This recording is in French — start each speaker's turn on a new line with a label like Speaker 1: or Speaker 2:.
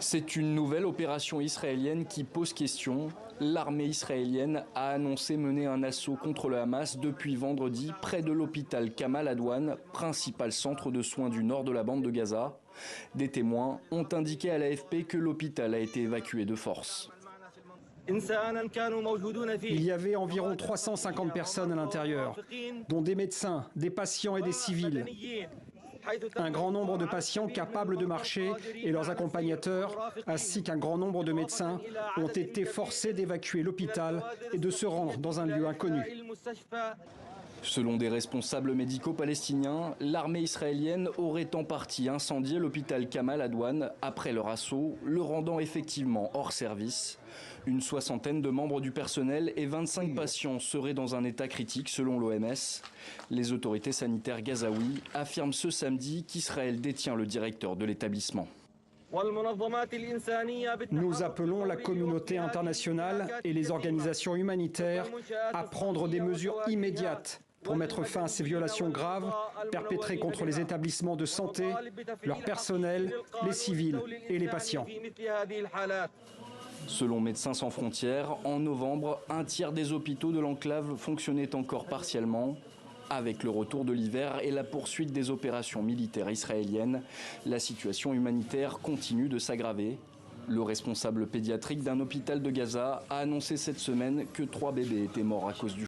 Speaker 1: C'est une nouvelle opération israélienne qui pose question. L'armée israélienne a annoncé mener un assaut contre le Hamas depuis vendredi près de l'hôpital Kamal Adwan, principal centre de soins du nord de la bande de Gaza. Des témoins ont indiqué à l'AFP que l'hôpital a été évacué de force.
Speaker 2: Il y avait environ 350 personnes à l'intérieur, dont des médecins, des patients et des civils. Un grand nombre de patients capables de marcher et leurs accompagnateurs, ainsi qu'un grand nombre de médecins, ont été forcés d'évacuer l'hôpital et de se rendre dans un lieu inconnu.
Speaker 1: Selon des responsables médicaux palestiniens, l'armée israélienne aurait en partie incendié l'hôpital Kamal Adwan après leur assaut, le rendant effectivement hors service. Une soixantaine de membres du personnel et 25 patients seraient dans un état critique selon l'OMS. Les autorités sanitaires gazaouis affirment ce samedi qu'Israël détient le directeur de l'établissement.
Speaker 2: Nous appelons la communauté internationale et les organisations humanitaires à prendre des mesures immédiates pour mettre fin à ces violations graves perpétrées contre les établissements de santé, leur personnel, les civils et les patients.
Speaker 1: Selon Médecins sans frontières, en novembre, un tiers des hôpitaux de l'enclave fonctionnaient encore partiellement. Avec le retour de l'hiver et la poursuite des opérations militaires israéliennes, la situation humanitaire continue de s'aggraver. Le responsable pédiatrique d'un hôpital de Gaza a annoncé cette semaine que 3 bébés étaient morts à cause du